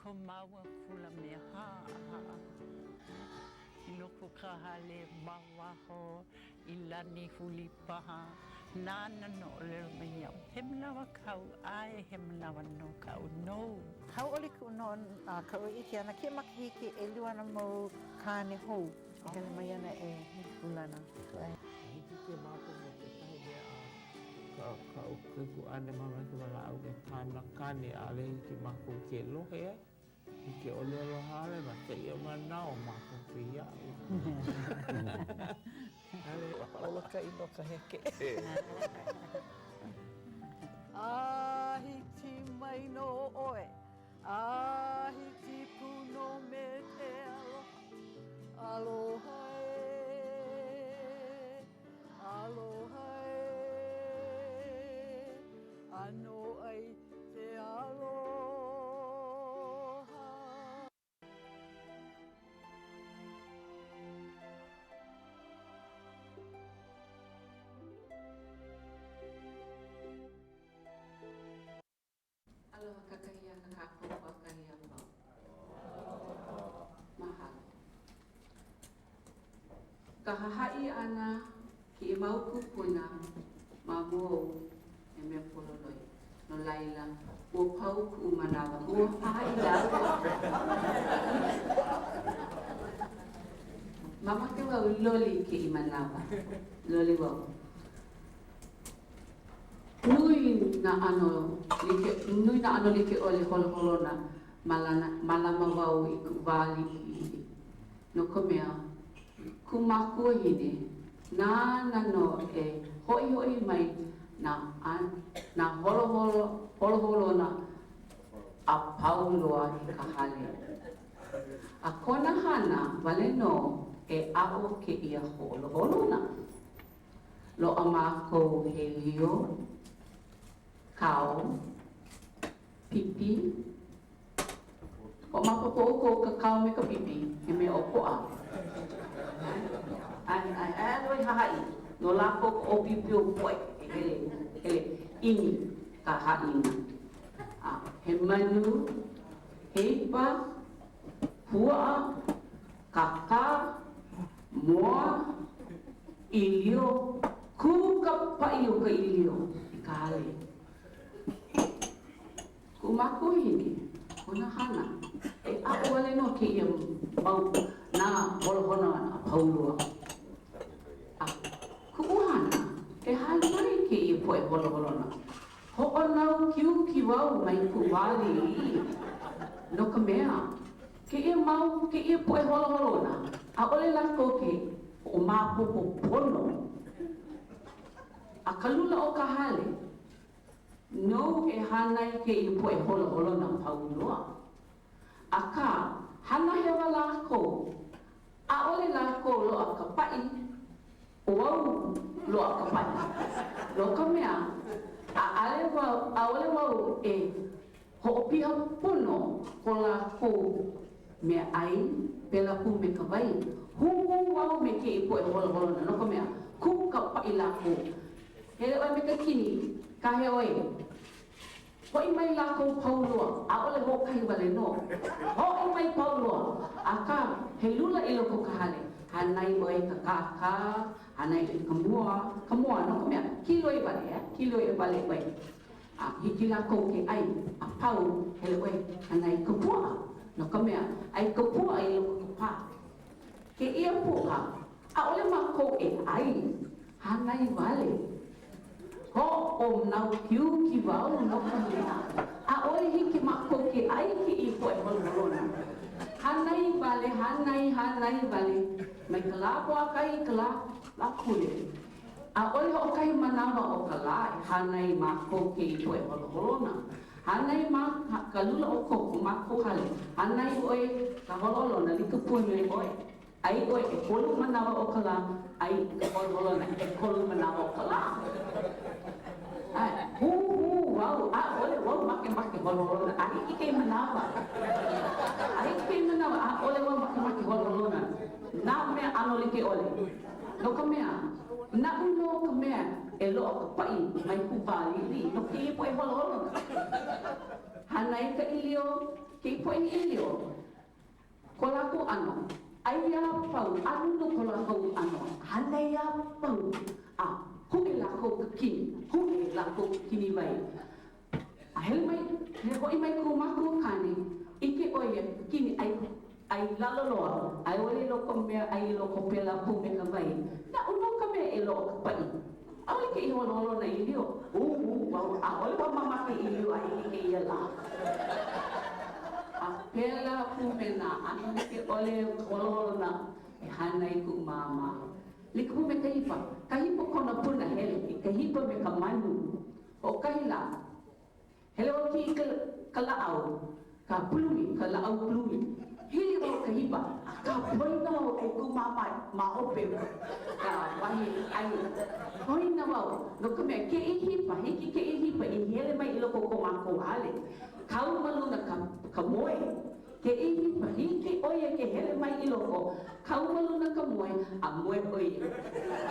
komawa kula meha iloko kahale mawaho ilani hulipaha nana no le mea hemlawa kau ai hemlawa no kau no Hau oli ku non kau iki ana ke makahiki e luana mo kane hou e hele mai ana e hulana. Hiki ke mako mo ke tahi mea ka o ke ku ane mama ke wala au ke tāna kane ale hiki mako ke lohe e. Hiki o leo lo hale ma te ia manao mako ke iau. Oloka I loka heke. Ahiti mai no oe, ahiti puno me te aloha, aloha e, aloha e, ano ai te aloha. Aloha kakahia kakako kakahia pau. Mahalo. Ka hahai ana ki mau kupuna ma mo e me pololoi. No laila, ua pau ku manawa. Ua hahai lako. Mama ke wau loli ki I manawa. Loli wau. Nui na ano like ole holoholona malama wau I ku wali ki no ka mea kumakua hine na no e hoi mai na holoholona a pauloa I ka hale a kona hana wale no e ao ke ia holoholona lo a mako he lio kao, pipi. O mapapo ko ka kao me ka pipi, he me o poa. Ai loi hahai, no lako o pipi o poe, hele ini ka haina. He manu, heipa, hua, kaka, moa, ilio, ku ka pai o ka ilio, I ka hale. Kumaku hiki, kuna hana, e ako wale no ke ia mau na holohono a paulua. Kuuhana, e hanai ke ia poe holoholona. Ho'o nau kiu ki wau mai ku wali I, no ka mea, ke ia mau ke ia poe holoholona, a ole lako ke o mapopo pono. A kalula o ka hale, no e hanai ke I poe holoholona paulua. A ka hana hewa lako, a ole lako loa ka pai, o au loa ka pai. Lo ka mea, a ole wau e ho'opia pono ko lako mea ai, pela ku me ka wai. Hungu wau me ke I poe holoholona, no ka mea, ku ka pai lako. Hele oi me ka kini, ka he oi. Hoi mai lako paulua, a ole ho kai wale no. Hoi mai paulua, a ka he lula I loko ka hale. Hanai oi ka kaka, hanai I ka mua no ka mea, kilo I wale, kilo I wale oi. Hiki lako ke ai, a pau hele oi, hanai ka pua, no ka mea, ai ka pua I loko ka pa. Ke ia pua, a ole mako e ai, hanai wale. Ho o nau kiu ki wau no ka mea. A oi hiki mako ke ai ki I poe holoholona. Hanai vale. Mai ka la poa kai ka la kule. A oi ho kai manawa o ka la hanai mako ke I poe holoholona. Hanai ka lula o koko mako hale. Hanai oi ka holoholona li ka pui me oi. Ai oi e kolu manawa o ka la. Ai ka holoholona e kolu manawa o ka la. Wow, ole wau make holoholona. Ahi I kei manawa. Ole wau make holoholona. Nā mea ano like ole. No ka mea, na uno ka mea e loa ka pai mai ku wali li. No ke I poe holoholona. hanai ka ilio, ke po ilio. Ko lako ano, ai ia pau, anu no ko lako ano, hanai ia pau. Huki lako ka kini, huki lako ka kini mai. Hele mai, he hoi mai kumaku kani, ike oia kini ai laloloa, ai ole loko mea, ai loko pela pume ka vai. Na uno ka mea e loko ka pai. Aole ke iho lolo na ilio. Ole wa mama ke ilio ai ke ia la. A pela pume na, anu ke ole lolo na, e hana i ku mama. Liku pume ka hipa, ka hipa kona puna hele, ka hipa me ka manu. O kahila, hele o ki ka laau, ka plumi, ka laau plumi. Hili o ka hipa, ka poina o e ku mama ma ope ka wahi ai. Poina wau, no ka mea ke i hipa, hiki ke i hipa, i hele mai i loko ko mako hale. Kau maluna ka moe, ke i hipa, hiki oia ke hele mai i loko. Kau maluna ka moe, a moe oia.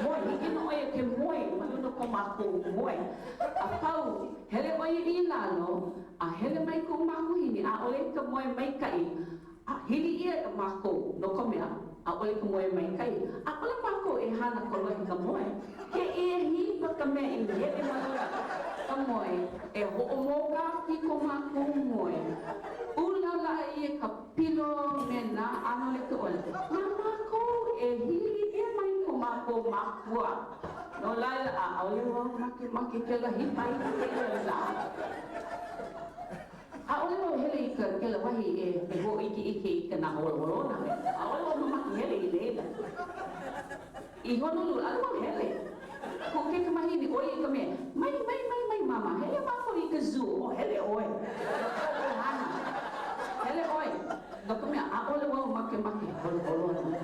Moe, hiki no oia ke moe, maluna ko mako moe. A pau, hele oia i lalo, a hele mai ko mako hini, a ole ka moe mai kai. A hili ia mako, no ka mea, a ole ka moe mai kai. A ole mako e hana ko lohi ka moe. Ke ia hipa ka mea i hele maluna ka moe, e ho'omoka ki ko mako moe. Ulala ia ka pilo me na ano le ka ole. Na mako e hili ia mai ko mako makua. No laila a ole wau maki ke la hipa i ke la. A ole wau hele i ke la wahi e ho iki i ka na holo na. A ole wau maki hele i leila. I honolulu, ale wau hele. Ko ke ka mahini oi ka me. Mai mama, hele mako i ka zoo. O hele oi. Hana. Hele oi. No ka mea, a ole wau make holo na.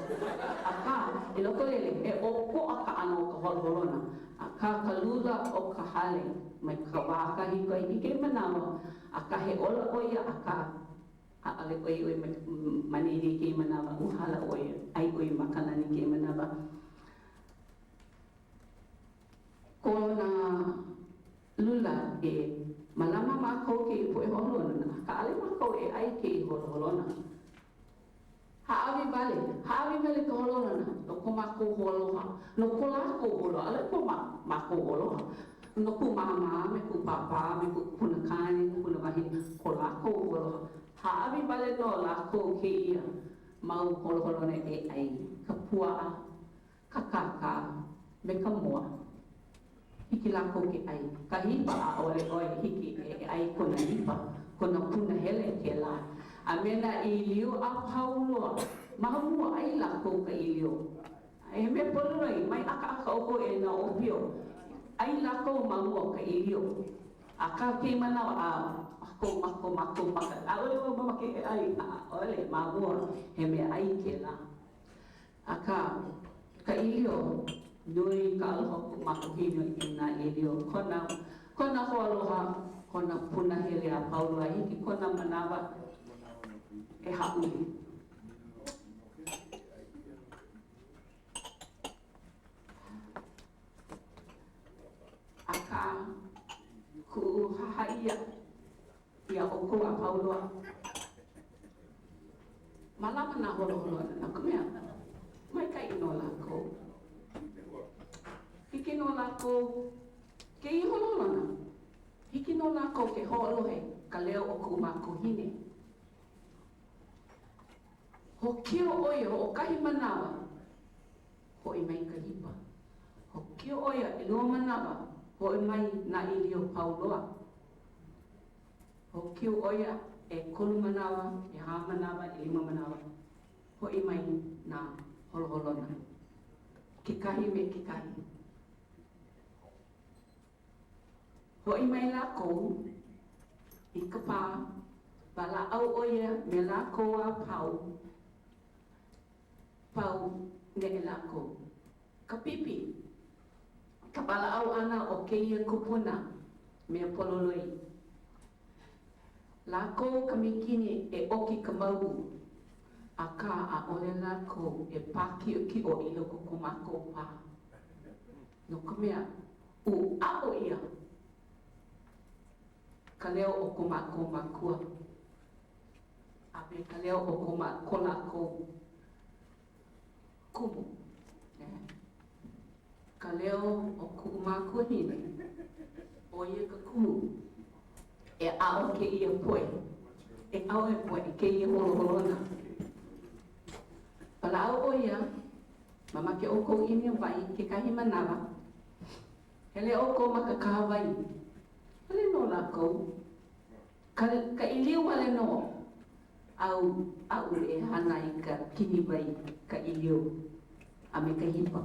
A ka, i loko lele, e o ko a ka ano o ka holo na. A ka lula o ka hale, mai ka waka hiko i ke manawa. A ka he ola oia a ka. A ale oi manini ke manawa, uhala oia. Ai oi makanani ke manawa. Ko na lula e malama mako ke i poe holona, ka ale mako e ai ke i holona. Haawi vale ka holona na, no ko mako holoha, no ko lako holo, ale ko mako holoha. No ku mama, me ku papa, me ku punakani, ku wahi, ko lako holoha. Haawi vale no lako ke ia, mau holona e ai, ka pua, ka kaka, me ka moa. Hiki lako ke ai, ka hipa a ole oi hiki e ai kona hipa, kona puna hele ke la. A mena i liu a pauloa, mahamua ai lako ka i liu. E me poluroi, mai aka oko e na opio, ai lako mamua ka i liu. A ka ke manawa a mako maka, a ole o mama ke ai, a ole mamua he me ai ke la. A ka i liu, nui ka aloha makuhino i nā ilio. Kona ho aloha, kona puna hele a paulua hiki, kona manawa e haui. A ka ku hahaia ia oko a paulua. Malama na holo na kumea, mai ka ino lako. Hiki no lako ke i hololona. Hiki no lako ke ho'olohe ka leo o ku makuhine. Ho kio oia o kahi manawa, ho i mai ka hipa. Ho kio oia i lua manawa, ho i mai na ilio pauloa. Ho kio oia e kolu manawa, e hā manawa, e 5 manawa. Ho i mai na holoholona. Kikahi me kikahi. Hoi mai lako, i ka pā, wala au oia me lako a pau ne e lako. Ka pipi, ka wala au ana o keia kupuna me pololoi. Lako ka mikini e oki ka mau, a ka a ole lako e paki o ki o i loko kumako pā. No ka mea, u a o ia. ka leo o ko mako makua. A me ka leo o ko mako lako kumu. Ka leo o ku mako hine. O ia ka kumu. E ao ke ia poe. E ao e poe ke ia holo holona. Pala au o ia, mama ke o kou ini vai ke kahi manawa. Hele o kou maka kahawai. Hele no la kou. Ka iliu ale no. Au e hana i ka kini vai ka iliu. A me ka hipa.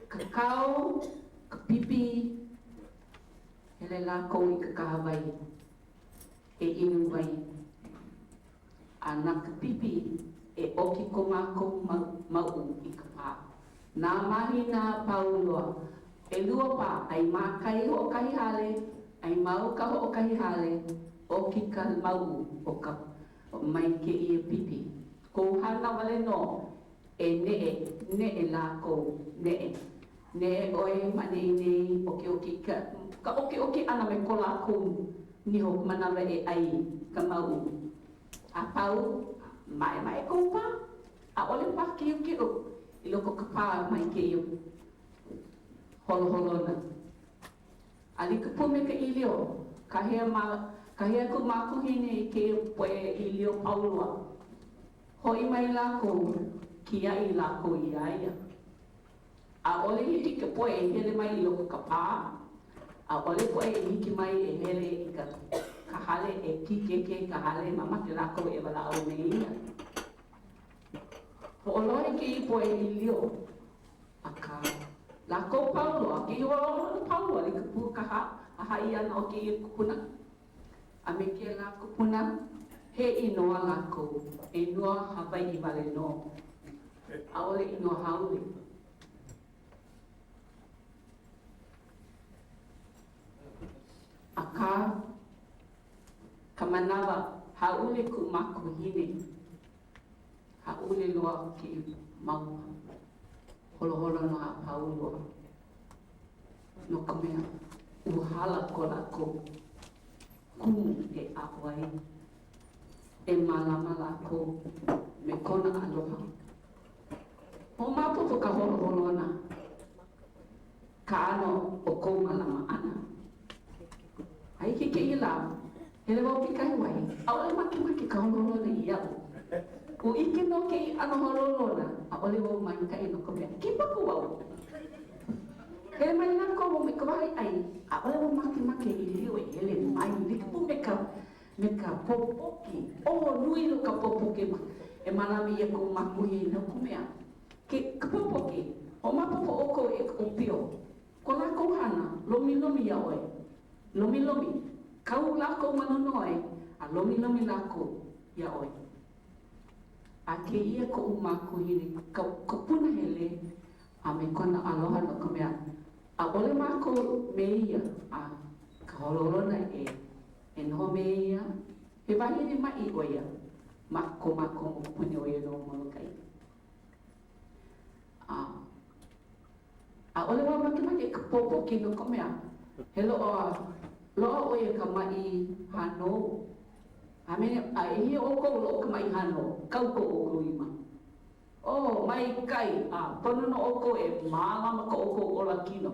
Ka kau, ka pipi. Hele la kou i ka kahawai. E inu vai. Ana ka pipi. E oki ko mako mau i ka pā. Nā mahi nā pauloa. E lua pā, ai mākai ho o kahi hale, ai mau ka ho o kahi hale, oki ka mau o ka mai ke ia pipi. Ko hana wale no, e nee la ko nee. Nee oe manei nei, oki ka oki ana me ko la ko niho manawa e ai ka mau. A pau, mai ko pa a ole pa ki o i loko ka pa mai ke i holo na ali ka pume ka ilio ka hea ku maku hine ke poe ilio paulua ho i mai la ko ki ai la ko i ai a ole hiki ke poe e hele mai i loko ka pa a ole poe e hiki mai e hele i ka hale e ki ka hale mama ke la ko e wala au nei ia ho loi ke i poe i lio a ka la ko paulo a ke i o paulo ali ka pu ka ha a hai ana o ke i kupuna a me ke la kupuna he i noa la ko e noa hawai i wale no a ole i noa haule a ka manawa haule ku maku hine haule loa ki mau holo no a paulo no ka mea uhala ko lako kumu e awai e malama lako me kona aloha o mapupu ka holo na ka ano o kou malama ana ai ke i la hele wau ki kai wai awale maki ka holo na i au o ike no ke ano hololona a ole wau mai ka ino ko mea ki paku wau he mai na ko mo me ka wai ai a ole wau maki i liu e hele mai li ka pu me ka popoki o nui lo ka popoki e manami e ko makuhi no ko mea ke ka popoki o mapopo o ko e o pio ko la ko hana lomi ya oe lomi kau la ko manono e a lomi la ko ya oe a ke ia ko umaku hini ka puna hele a me kona aloha no ka mea a ole mako me ia a ka hololona e noho me ia he wahi ni mai o ia mako pune o ia no molokai a ole wa maki ka popo ki no ka mea he loa o ia ka mai hano a mene a hi o ko lo ka mai hano kau ko o ko ima o mai kai a pono no o ko e mama ko o ko o la kino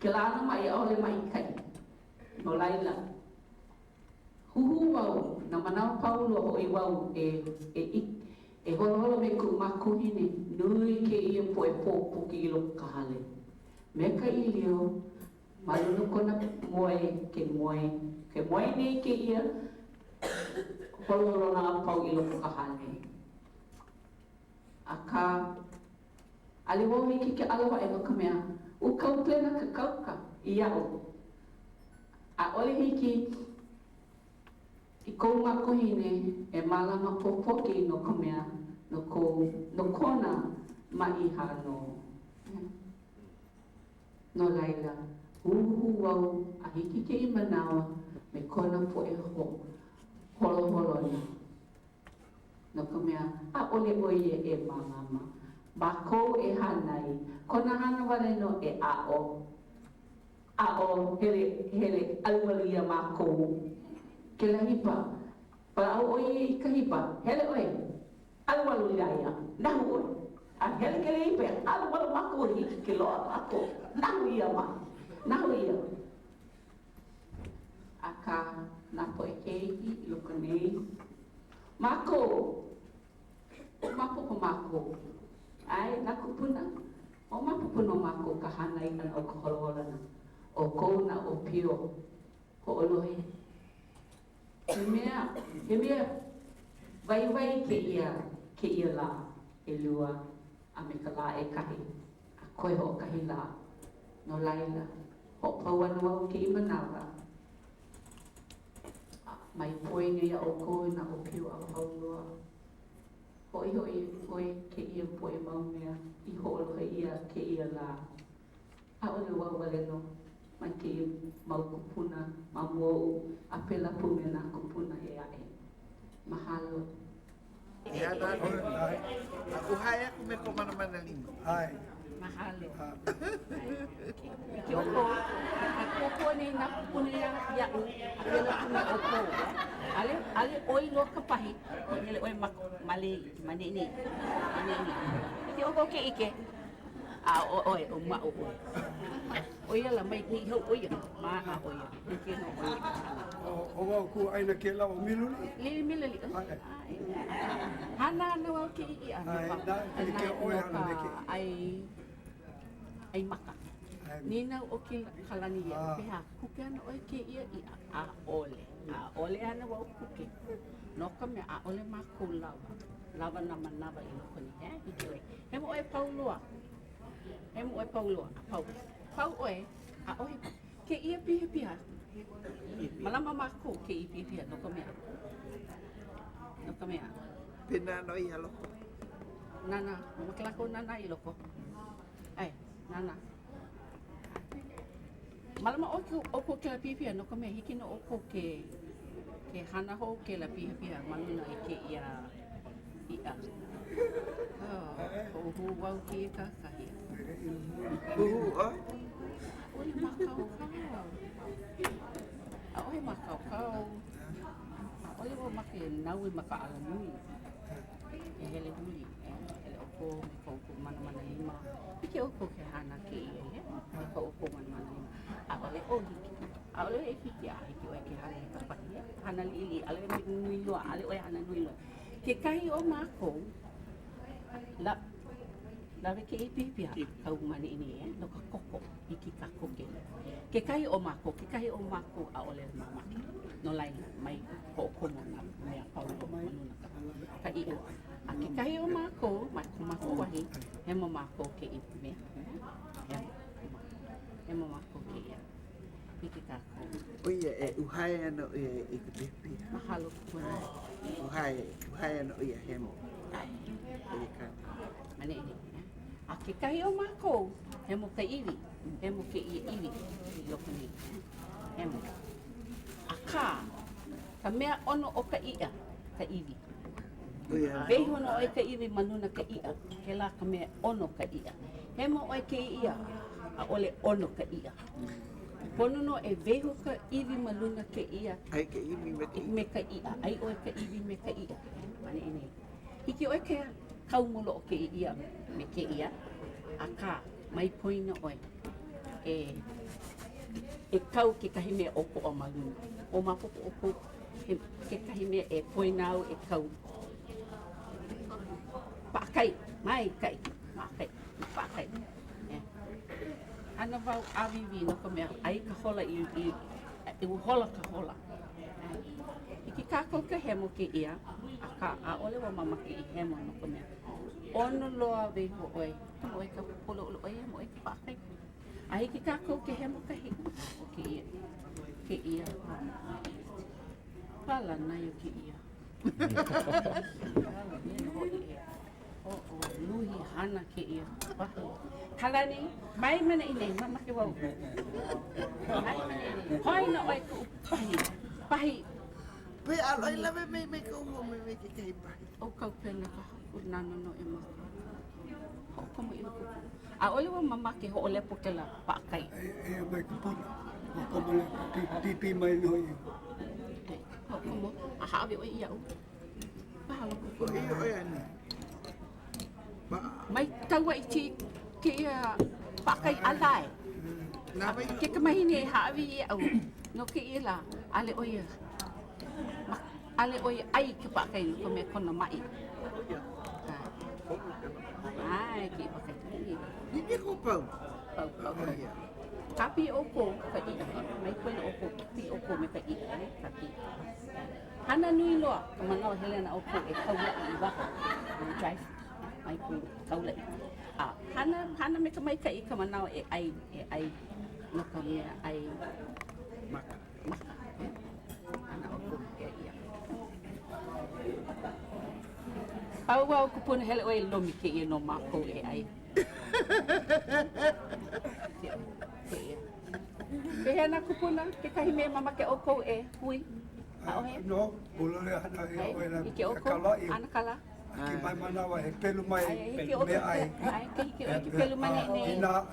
ke la na mai o le mai kai no laila hu wau na mana paulo o i wau e holo me ku maku hine nui ke i po e po ki lo ka hale me ka i leo malunu kona moe ke moe nei ke ia holo na pau i loko ka hale. A ka aliwo hiki ke aloha e no ka mea u kau plena ka kauka i au. A ole hiki i kou mako hine e malama popoki no ka mea no kona mai hano. No laila uhu wau a hiki ke i manawa me kona po e holo no ka mea a ole oie e mamama ba kou e hanai kona hana wale no e a o a o hele alwalia mako ke la hipa pa o i ka hipa hele oi alwalia ya na ho a hele ke le hipa alwal mako hi ke lo mako na ho ia ma na ho ia aka na po e lo kone mako o mako ai na kupuna o mapupuna mako ka hana i kana o ka holoholana o kona o pio ko olohe he mea vai ke ia la e lua a me ka la e kahi a koe ho kahi la no laila ho pauana wau ke i manawa mai poinga ia o koe na o pio a haulua hoi ke ia poe mau mea i hoolohe ia ke ia la a ole wau wale no mai ke ia mau kupuna ma mou a pela pume na kupuna e ae mahalo Ia na aku haya ku me ko mana lima. Ai. mahalo ke oko ako ni na kupuna ia a pela pume oko ale oi lo ka pahi ele oi mali manini ke oko ke ike a oi o ma o oi la mai ni ho oi ma a oi ke no O wau ku aina ke lau miluli. Lili. Hana no ke i ana. Ai, ke oi ana ke. Ai maka. Nina o ke kalani ia pe ha ku ke ana oi ke ia i a ole. A ole ana wa ku ke. No ka me a ole ma ku lava. Lava na manava i ko ni he ke oi. He mo oi paulua. Pau oi a oi ke ia pi malama mako ke ipi no kamea Pena no ia loko. nana maklako nana i loko ai nana malama o ke la pipi no kamea hiki no o ke hana ho ke la pipi maluna i ke ia o hu wau ki ka kahi Oh. oi makau ole wo make nau I maka ala nui e hele huli ele oko me ka oko mana lima ike oko ke hana ke ia e ka oko mana lima a ole o hiki a ole e hiki a hiki oe ke hana he ka pahi hana li ale nui loa ale oe hana nui loa ke kahi o mako la ke ipipia kau mani ini no ka koko iki ka koke ke kahi o mako a ole mamaki no lai mai ko komo na me a pau ko manuna ka ia a ke kahi o mako mai ko mako wahi he mo mako ke ipime he mo mako ke ia iki ka ko Oia e uhaya no ia e ke pepe. mahalo ko na Uhaya no ia hemo. ai E ka. mani ini a ke kahi o mako he mo ka iwi he mo ke ia iwi I loko ni he mo a ka mea ono o ka ia ka iwi Oia. vehi ono o ka iwi manuna ka ia ke la ka mea ono ka ia he mo o ke ia a ole ono ka ia pono no e vehi ka iwi manuna ka ia Ai ke imi me ke. me ka ia ai o ka iwi me ka ia mani ini hiki o ke kaumolo o ke ia me ke ia a ka mai poina oi e kau ke kahi mea oko o maluna o mapopo oko ke kahi mea e poinau e kau paakai mai kai paakai ana vau avivi no ka mea ai ka hola I hola ka hola iki kako ka hemo ke ia a ole wa mamaki I hemo no ka mea ono loa veho oi oi ka polo oi hemo oi ka paakai ai ki kako ke hemo ka hi ke ia pala na yo ke ia nuhi hana ke ia kalani mai mana ini mama ke wau mai mana ini hoi na oi ku pahi Pe aloi la me ke ke pai. o kau pena ka nana no e ma. Ho komo i loko. A ole wa mama ke ho ole po ke la pa kai. E mai ka puna. O kamale pipi mai no i. Ho komo a ha vi o ia o. Pa lo ko. Ko i o ani. Mai tawa i ti ke pa kai alai. Na mai Ke ka mai ni ha vi ia o. No ke ila ale o ia. Ale o ia ai ke pa kai ko me kona mai. Ai ke pa kai. Ni ko pau. Pau. Tapi oko ka i mai ko na oko pi oko me ka i ka pi. Hana nui loa ka mana Helena oko e kaula i ba. Drive mai ko kaula. Hana me ka mai ka i ka mana e ai no ka me ai Maka. Ana oko e ia. Au ko pun hele oi lomi ke i no mako e ai. Ke hena kupuna ke kahi me mama ke oko e hui. No, bolo le hana e o e na Ke oko kala i. ana kala. Ki mai manawa he pelu mai Ke oko me ai. ai ke pelu mane ne. Ina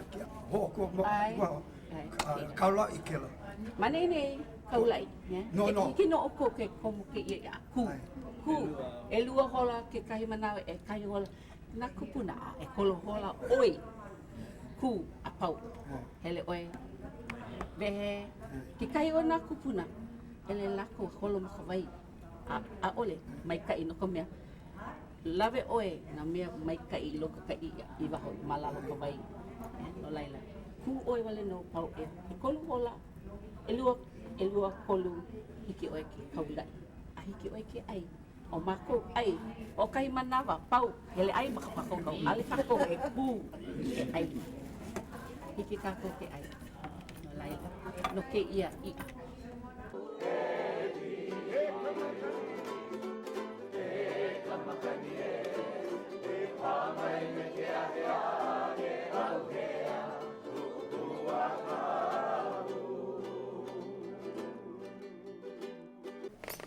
ho ko mo wa. Kala i kela. Mane ne kaulai, No, no. Ke no oko ke komo ke ia ku. Ku e lua hola ke kahi manawa e kahi hola na kupuna e kolo hola oi. Ku a pau. Hele oi. Vehe ke kai o na kupuna ele lako holo makawai a ole mai kai no komea lave oe na mea mai kai loka kai i waho malalo kawai no laila ku oe wale no pau e kolu hola elua kolu hiki oe ke kaulai a hiki oe ke ai o mako ai o kai manawa pau hele ai makapako kau ale kako e ku ai hiki kako ke ai no ke ia i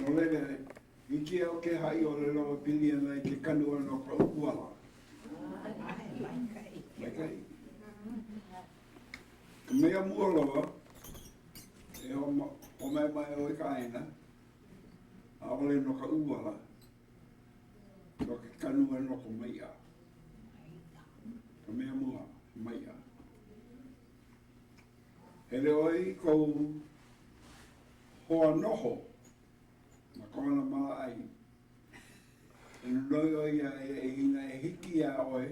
No lele, i ke au ke hai o le loa pili ana i ke kanu ana o ka ukuala. Mai kai. Mea mua loa, e o mai o i ka aina, a wale no ka uala, no ke kanu ana o ka maia. Ka mea mua, maia. Hele oi kou hoa noho, ma kona maa ai. E noi oi e ina e hiki a oi,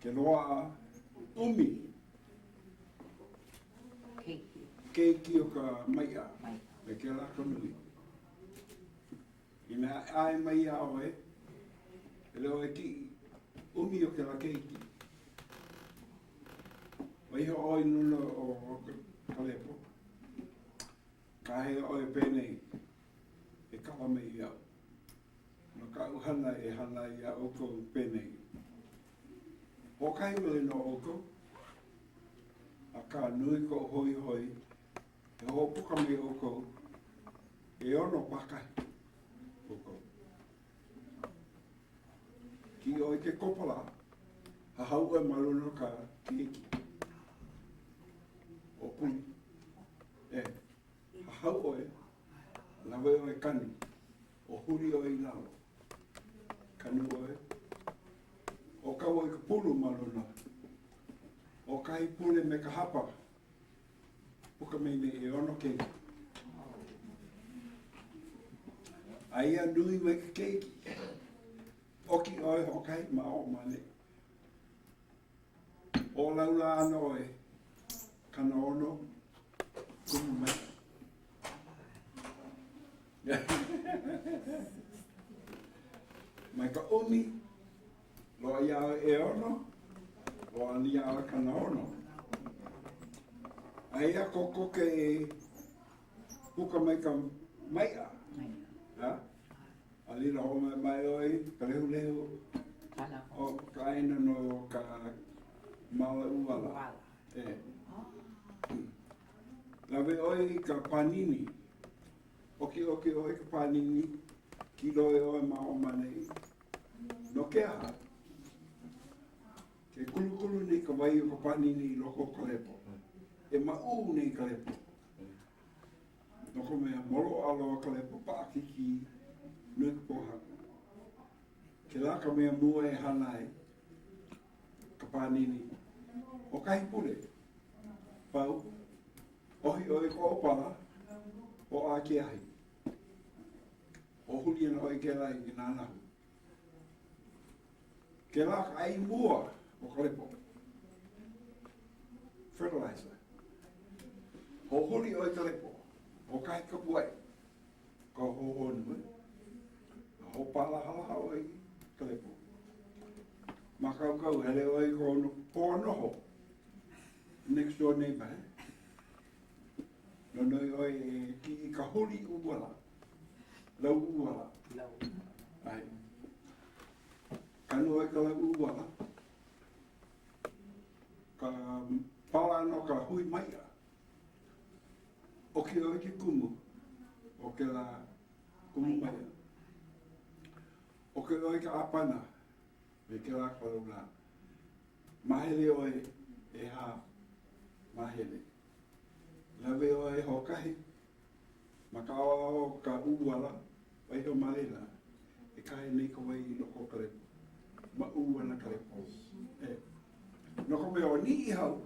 ke loa umi. Keiki o ka maia, me ke la konui. Ina ai maia oi, e leo e ki umi o ke la keiki. Wai ho oi nuna o Kalepo. Ka he oi penei e kawa me ia. No ka uhana e hana ia oko penei. Ho kai wale no oko. A ka nui ko hoi hoi. E ho puka me oko. E ono pakai. Oko. Ki oi ke kopala. Ha hau e maluna ka keiki. O puni. E. Ha hau oe. Lawe oe kani. O huri oe i lao. Kanu oe. O kau oe ka pulu maluna. O kai pule me ka hapa. Puka me me e ono keiki. Aia nui me ka keiki. Oki oe hokai ma o mane. O laula ana oe. Kana ono. Kumu mai. Mai ka umi. Loa ia e ono. Loa ni ia kana ono. Aia koko ke puka mai ka maia. Ha? Alila ho mai oi. Ka lehu lehu. O ka aina no ka maua uala. E. Lawe oi ka panini. Oki oi ka panini. Ki loe oi ma o manei. no ke aha. Ke kulu nei ka wai o ka panini i loko ka lepo. E mau nei ka lepo. No ko mea moro alo ka lepo paakiki nui ka poha. Ke la ka mea mua e hanai ka panini. O kahi pule. Pau. Ohi oi ko opala. O a ke ahi. O huli ana oi ke lai ki nānahu. Ke la ka ai mua o ka lepo. Fertilizer. Ho huli oi ka lepo. O kai ka puai. Ka ho honu. Ho pala hala oi ka lepo. Ma kau hele oi ko po noho. Next door neighbor. No noi oi ki ka huli uwala. Lau uwala. Ai. Kanu oi ka lau uwala. Ka pala no ka hui maia. O ke oi ke kumu. O ke la kumu maia. O ke oi ka apana. Me ke la ka launa. Mahele oi e ha. Mahele. Lawe oi hokahi. Makawa o ka uwala. Wai ho malela. E kai nei ka wai i loko ka lepo. Ma uwana ka lepo. E. Noko me o ni i hau.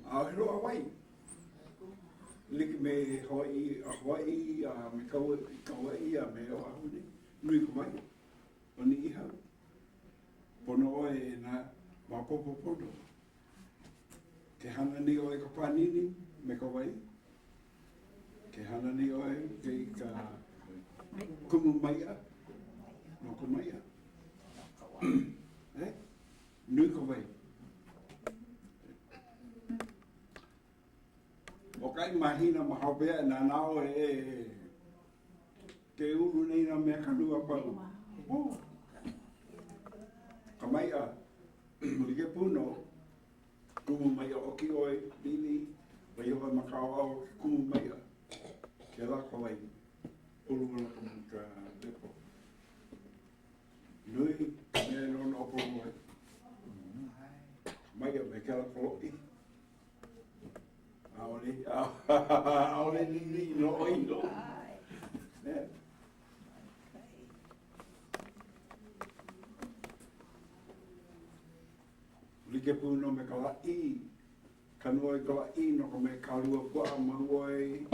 A hilo a wai. Liki me Hawaii, me Kauai, me o ahuni. Nui ka wai. O ni i hau. Pono oe e na mapopo pono. Ke hana ni oe ka panini me ka wai. Ke hana ni oe ke ka kumu maia. No ka maia. Nui ka wai. O kai mahina mahapea na nao ke uru nei na mea kanua pau. Oh. Ka mai a, like puno, kumu mai a oki oi, nini, mai oi makao au kumu mai a. Ke la ka wai, ulu wana ka lepo. Nui, mea nona opo oi. Mai a me ke la koloi. Aole nini no oino. Like puno me ka lai, kanua i ka lai no ka me kalua pua mahuai,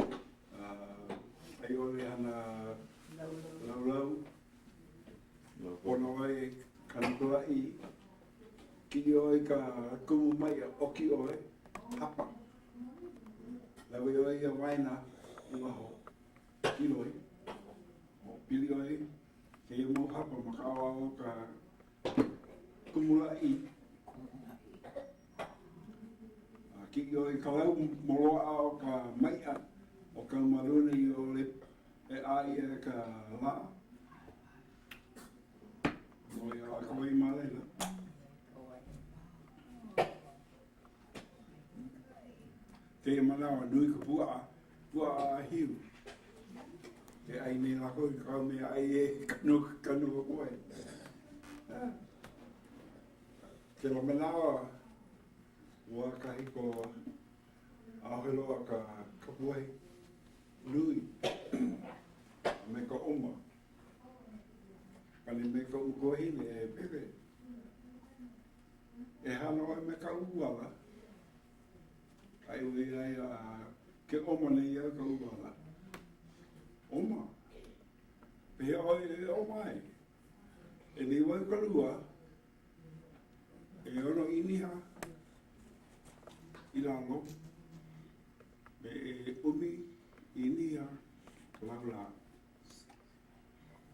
ai ole hana laulau, pono oi kanu ka lai, ki oi ka kumu mai a oki oi, hapa. Lawe oi a waina uaho, kiloi, pili oi, ke ia mau hapa makawa o ka kumu lai, ki oi ka lau moloa o ka maia o ka maruna i o le e ai e ka la. Noi a ka wai malela. Ke e manawa nui ka pua a hiu. Ke ai nei lako i kau mea ai e kanu ka koe. Ke la manawa ua kahi ko aoheloa ka puai nui me ka oma. Kani me ka ukohine e pepe. E hana oi me ka uwala. Ai ui ai ke oma nei a ka uwala. Oma. Pea oi e oma ai. E ni wai ka lua. E ono iniha. I lalo, me e umi i nia laula.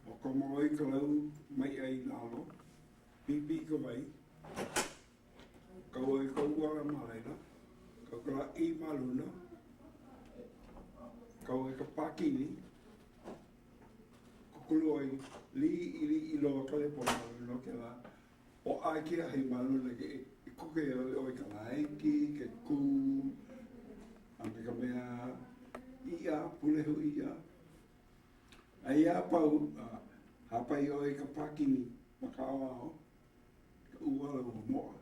O ka maoi ka lau mai ai lalo, pipi ka wai, ka oi ka uara malaina, ka kala I maluna, ka oi ka pakini, kukulu oi li I loa ka lepo maluna ke la, o ai ke ahi maluna ke kuke oi ka laiki, ke ku, ame ka mea ia, pulehu ia. Ai a pau, Hapai o e ka pakini, maka awa ho, ka uala o moa.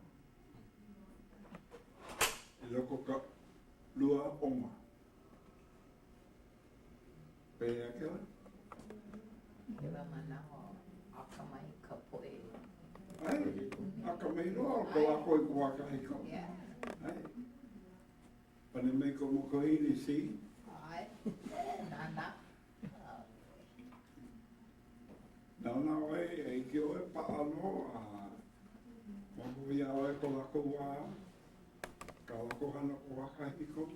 E loko ka lua oma. Pea kela? Kela mana ho, aka mai ka poe. Ai, aka mai noa, ko a koe ko waka hiko. Ai. Pane mei ko moko hini si. Ai, nana. Nana oe, e ki oe paano, mako ia oe ko lako wā, ka lako hana ko waka hiko.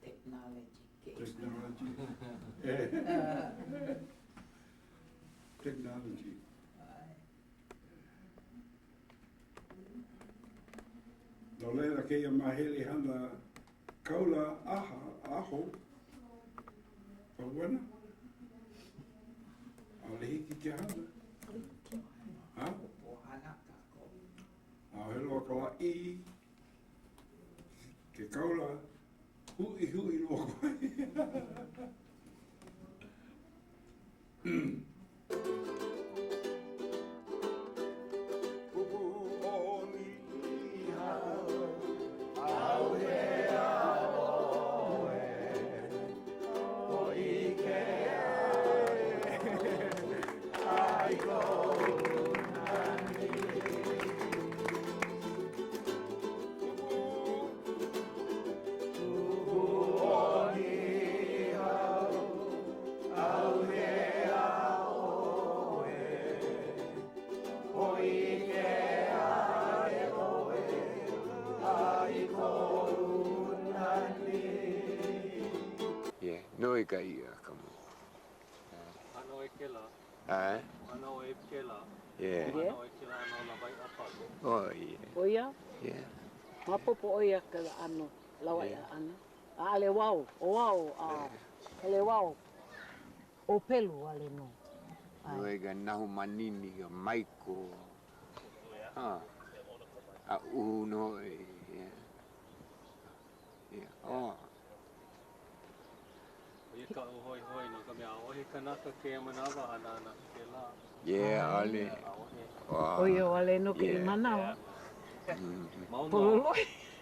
Technology. Technology. No leila ke ia mahele hana kaula aho. Pauana. Au le hiki ke hana. Ha? Au helo ka wa I. Ke kaula. Hui loa koe. Noi ka ia kamu. Ano e kela? Ai. Ano e kela? Yeah. Ano e kela ano na bai apa? Oh yeah. Oia, Yeah. mapopo oia ka ano, lawa ia ana. Ale wau, o wau, ale wau. O pelu ale no. Noi ka nahu manini ka maiko. Ha. A uno yeah. Yeah. Oh. Ia ka hoi no ka mea ohi kanaka ke manawa ana na kela. Yeah, ale. Wow. Oia ale no ke manawa.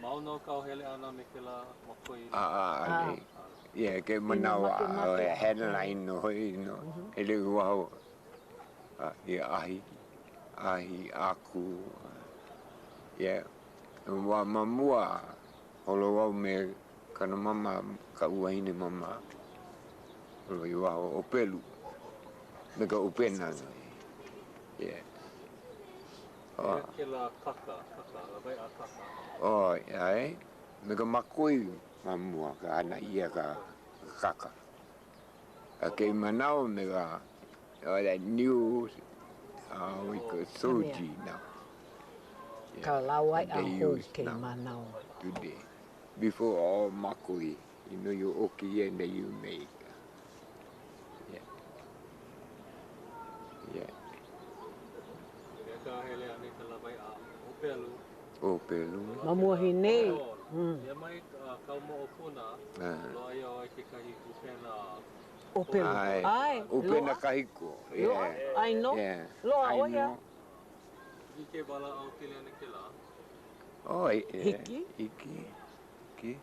Mau no ka hele ana me kela makoi. Ale. Yeah, ke manawa o headline no hoi no. Ele wow. Ia ahi aku. Yeah. Wa mamua. Holo wau me kana mama ka uaine mama. Holo iwa o pelu. Me ka upena. Yeah. Ia kela kaka, la bai a kaka. Oh, ai. Me ka makoi mamua ka ana ia ka kaka. Ke manao me ka that news we could soji now. Ka lawai a They ho use ke now. manao. Today. Before all makoi, you know you okay and then you make. Yeah. Yeah. Ia ka hele ana ka la bai a opelu. Oh, pelu. Mamuahi nei. Ia mai ka mo opuna. Lo ia o ke kahi upena. O pelu. Ai, Upena kahiko. Yeah. Ai no. Yeah. Loa I oia. know. Ike bala au kele ana kela. Oh, yeah. Hiki? Hiki.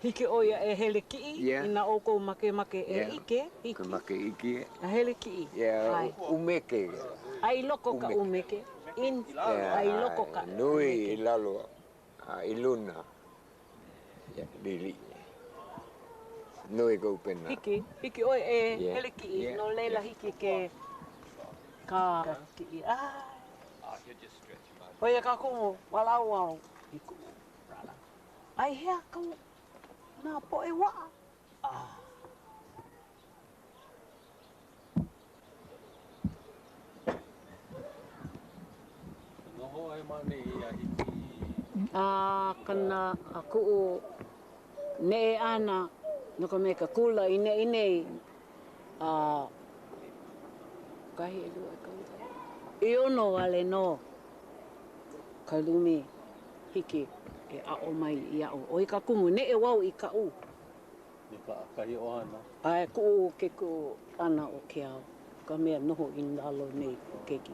Hiki oia e hele ki'i. Yeah. Ina oko make e Yeah. ike. Hiki. Ka make iki. A hele ki'i. Yeah, Ai. umeke. Ai loko ka umeke. In. Ai loko ka. Nui ilalo. Iluna. Yeah, lili. Nui ka upena. Hiki oi e Yeah. hele ki'i. Yeah. No leila hiki ke ka ki'i. Ai. Oia ka kumu, walau au. Iku. Ai hea kamu. Nā po e waa. Noho ai mane ia hiki. Kana aku o ne ana no ka me ka kula ine kahi e lua ka i ono ale no ka lumi hiki e a o mai i a o i ka kumu ne e wau i ka u Kahi ohana. Ai ku ke ku ana o ke au. Ka mea noho I nalo nei keki.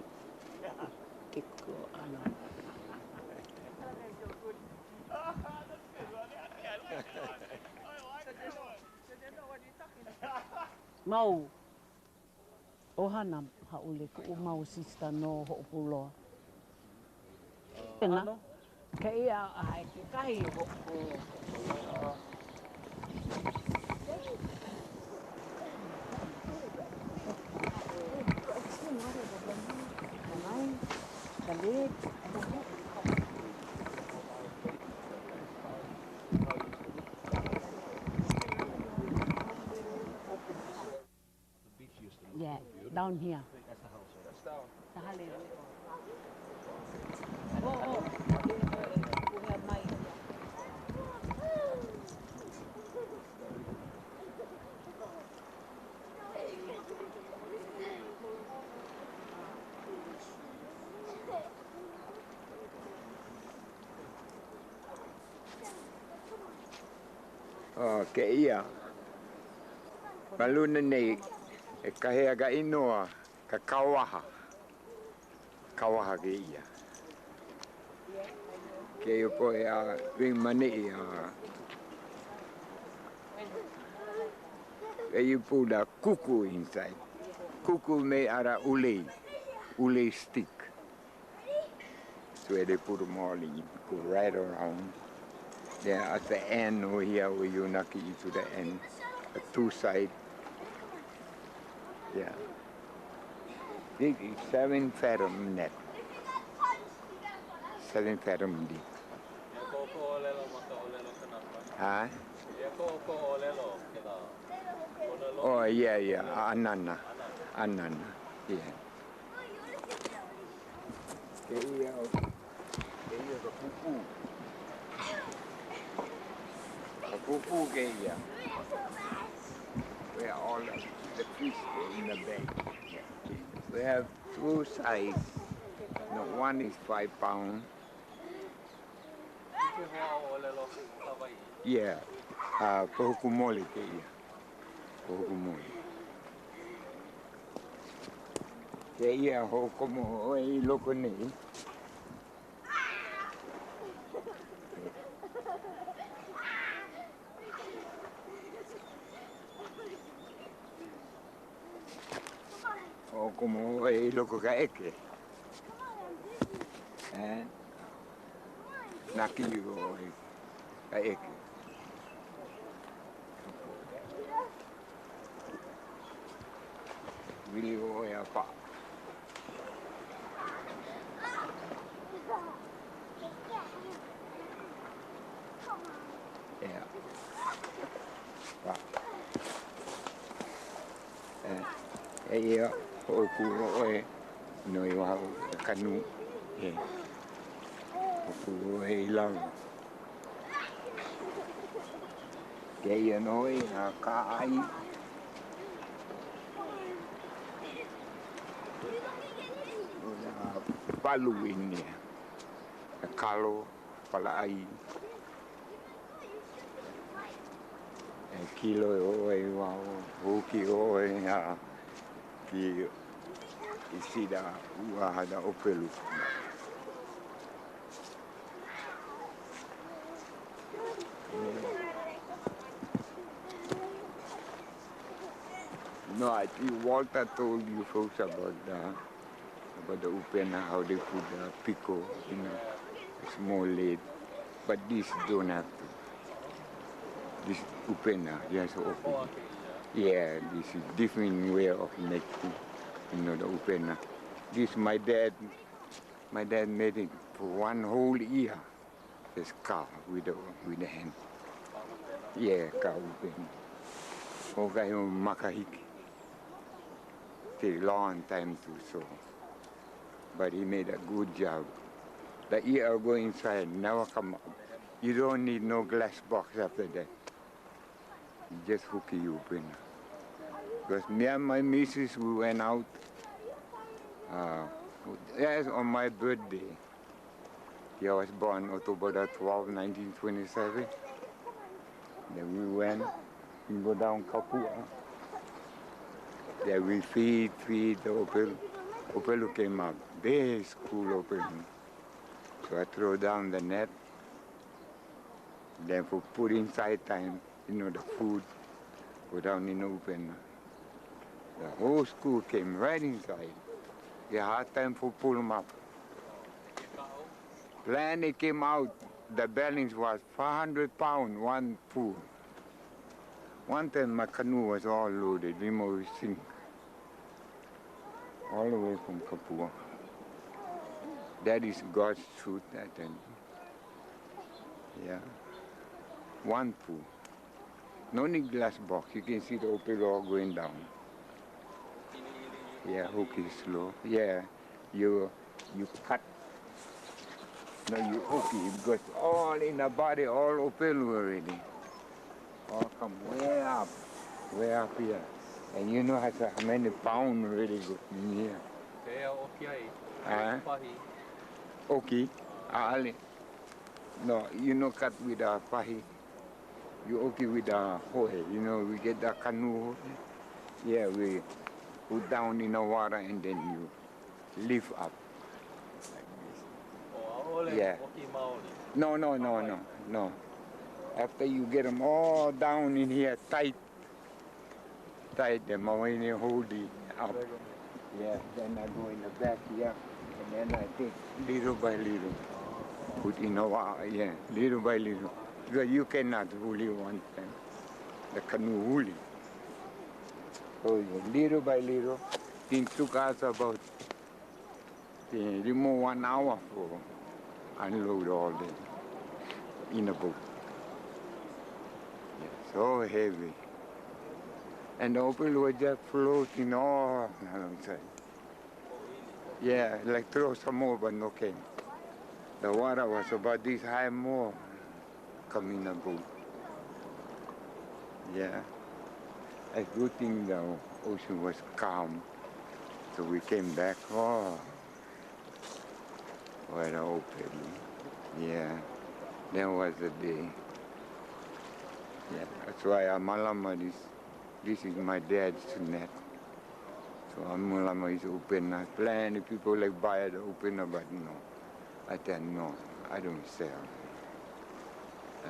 Ke ku ana. Mau. Ohana haule ku mau sister no ho'opuloa. Pena. Ka ia ai ke kahi ho'o. Yeah, down here. Oh. Ke ia. Maluna nei e kahe aga inoa ka kawaha. Kawaha ke ia. Ke upo e a mani you put a kuku inside. Kuku made out of ule stick. So they put them all in, go right around. Then at the end over here where you knock it to the end, the two sides. Yeah. This is 7 fathom net. 7 fathom deep. Huh? Oh, yeah. Anana. Yeah. Kaya ka pupu. A pupu kaya. Where all the fish in the bag. We have 2 sizes. No, one is 5 pounds. Yeah. Pohukumoli kaya. Pohukumoli. Kaya hokumo ay loko ni. Hokumo ay loko ka eke. Nakiyo ka eke. Video ya pa. Yeah. Iya, oku oe no iwa kanu. Oku oe lang. Kaya no e kai. Palu ini. Kalo pala ai. Kilo oe wa hoki oe ki isida ua hada opelu. No, I think Walter told you folks about the upena, how they put the pico in a small lid, but this don't have to. This upena, just open. Yeah, this is different way of making, the upena. This my dad made it for 1 whole year. This car with the hand. Yeah, car upena. Okay, makahiki. Take a long time to sew, but he made a good job. The ear go inside, never come up. You don't need no glass box after that. You just hook it open. Because me and my missus, we went out. Yes, on my birthday. I was born October 12, 1927. Then we went You go down Kapua. There we feed the Opelu. Opelu came up. Big school Opelu. So I throw down the net. Then for put inside time, the food, go down in open. The whole school came right inside. They had time for pull them up. When they came out, the balance was 400 pounds, one food. One time my canoe was all loaded, we must sink. All the way from Kapua. That is God's truth, that time. Yeah. One pool. No need glass box. You can see the Opelu going down. Yeah, hook is slow. Yeah, you cut. No, you hook it because all in the body, all Opelu already. All come way up here. And you know how many pounds really go in here. Okay. Ali. No, cut with a pahi. You okay with a hoe. We get the canoe. Yeah, we put down in the water and then you lift up. Like this. Yeah. No. After you get them all down in here tight them when you hold it up. Yeah, then I go in the back here and then I take little by little. Put in the water, yeah, little by little. Because you cannot fully one time. The canoe fully. So little by little, it took us about more 1 hour for unload all the in a boat. Yeah, so heavy. And the Opelu was just floating all alongside. Yeah, like throw some more, but no came. The water was about this high more coming in the boat. Yeah. A good thing the ocean was calm. So we came back. Oh, what a Opelu. Yeah, that was the day. Yeah, that's why Amalama, this is my dad's net. So Amalama is open. Plenty people like buy the opener, but no. I tell no, I don't sell.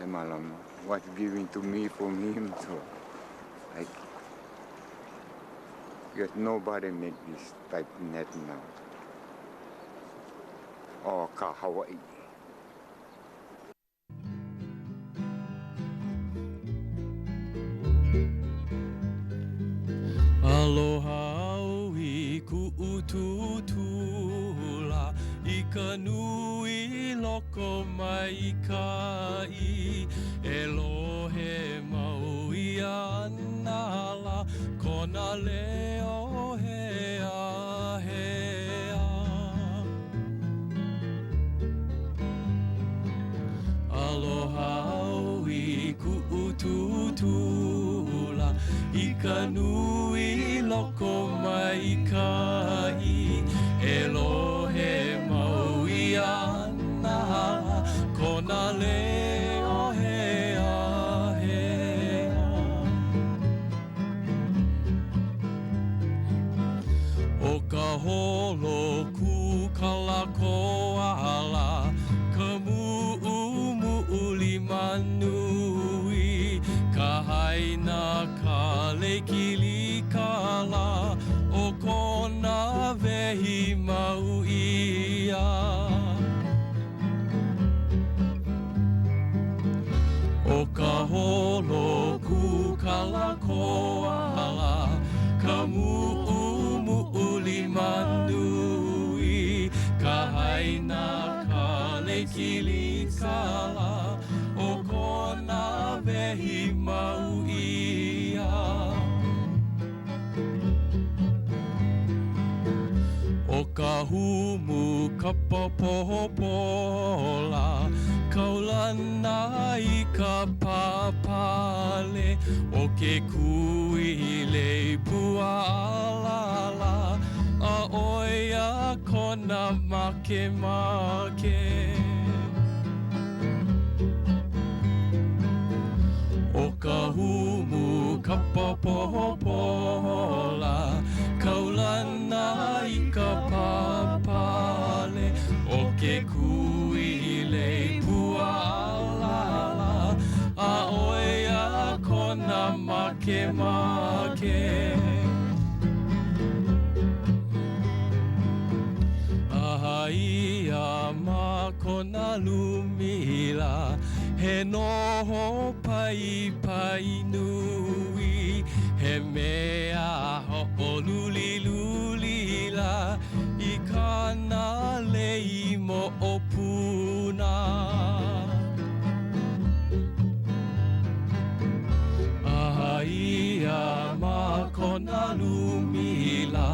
Amalama, what's given to me from him, so because nobody make this type of net now. Or ka Hawaii. Aloha ui ku ututula I ka nui loko mai kai Elohe mau I anala kona leo hea hea Aloha ui ku ututula I ka nui loko mai kai Elohe mau I ana kona leo hea hea O ka holo ku kalakoala ka mu'uli manui ka haina ka leikili kala o kona vehi mau ia O ka holo ku kalakoala ka mu'uli manui ka haina ka leikili kala o kona vehi mau ia O ka humu ka popopola kaulana I ka papale o ke kuile pualala a oia kona make make O ka humu ka popohopola kaulana I ka papale o ke kuile pua alala a oia kona make make Ia ma kona lumila he noho pai pai nui he mea ho o luli luli la I kana lei mo o puna ia ma kona lumila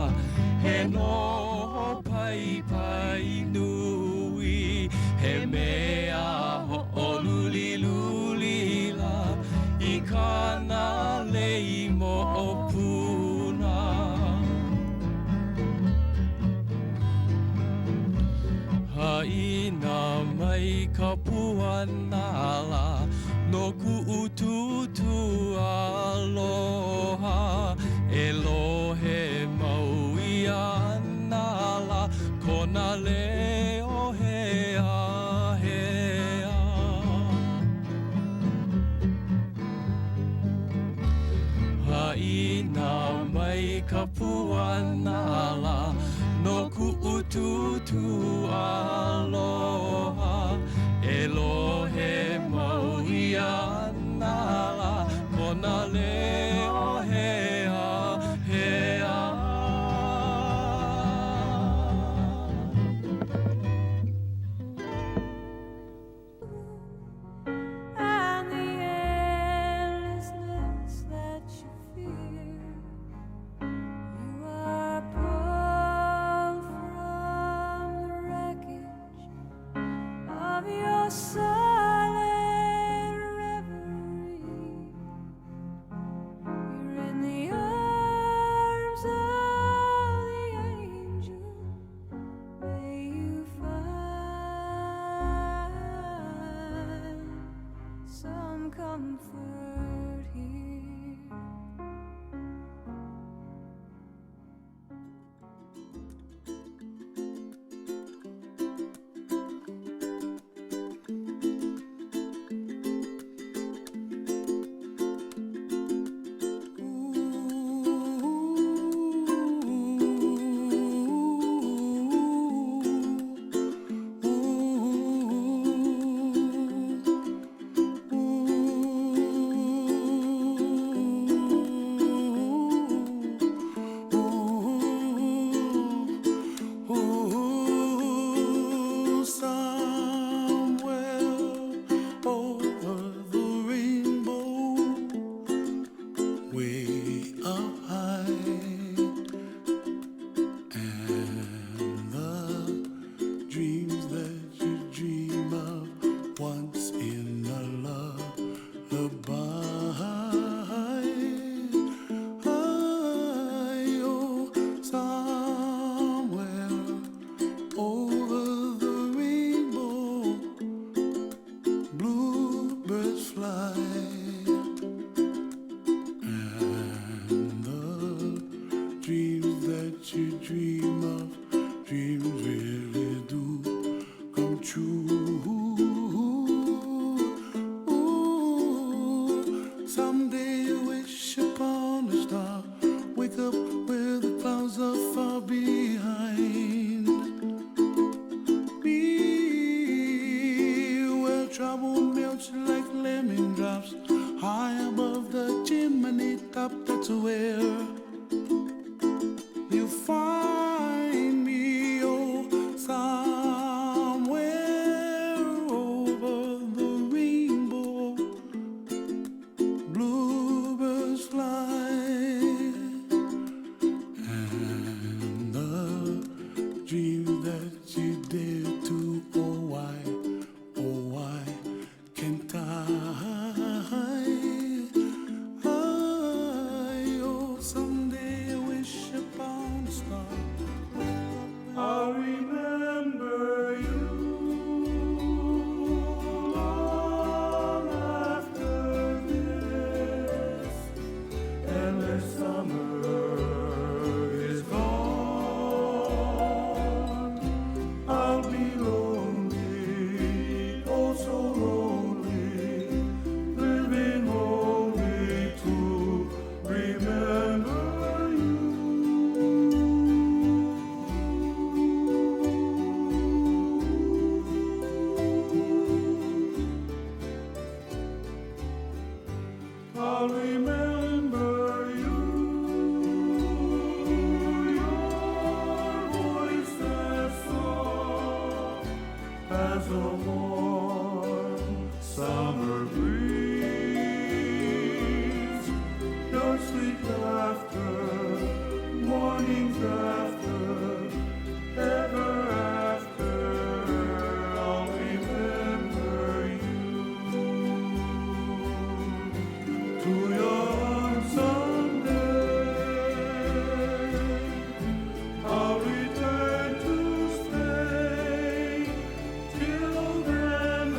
he noho pai pai nui he mea ho o luli luli la I kana lei mo o puna Haina mai ka puanala no ku ututu aloha Elohe maui anala kona leo hea hea Haina mai ka puanala no ku ututu aloha Elohe maui anala kona leo hea hea And the endlessness that you feel You are pulled from the wreckage of your silent reverie You're in the arms of the angel May you find some comfort here Someday I wish upon a star as a warm summer breeze. Your sweet laughter, mornings after, ever after, I'll remember you. To your arms someday, I'll return to stay. Till then I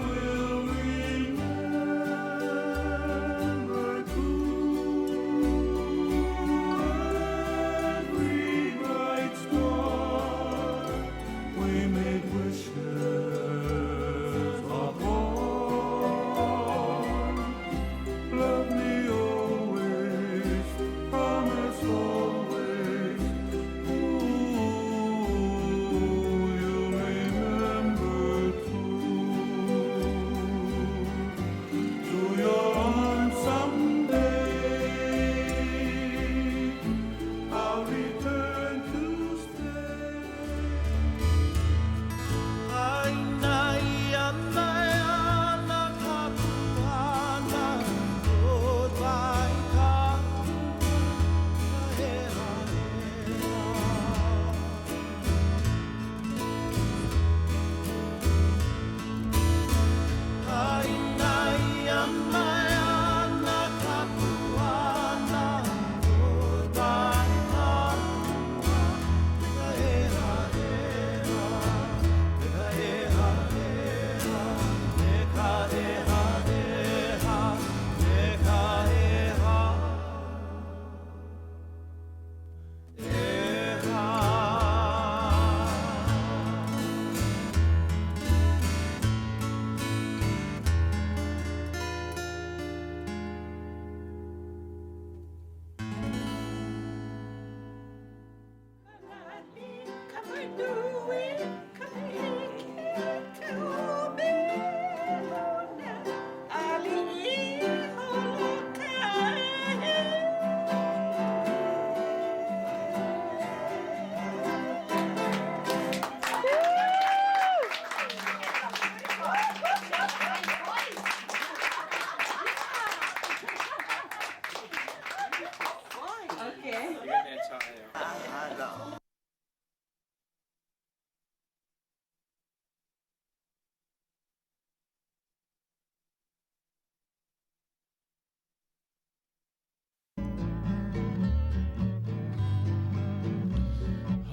will remember every bright star we made wishes upon. Love me always, promise always. Ooh, you'll remember too. To your arms someday, I'll return to stay.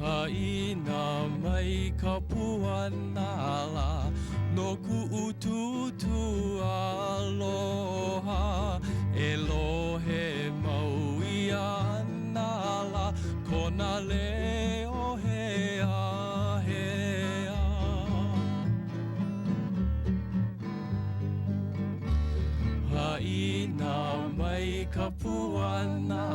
Haina mai ka puanala no ku'ututu aloha Elohe maui anala kona leo hea hea Haina mai ka puanala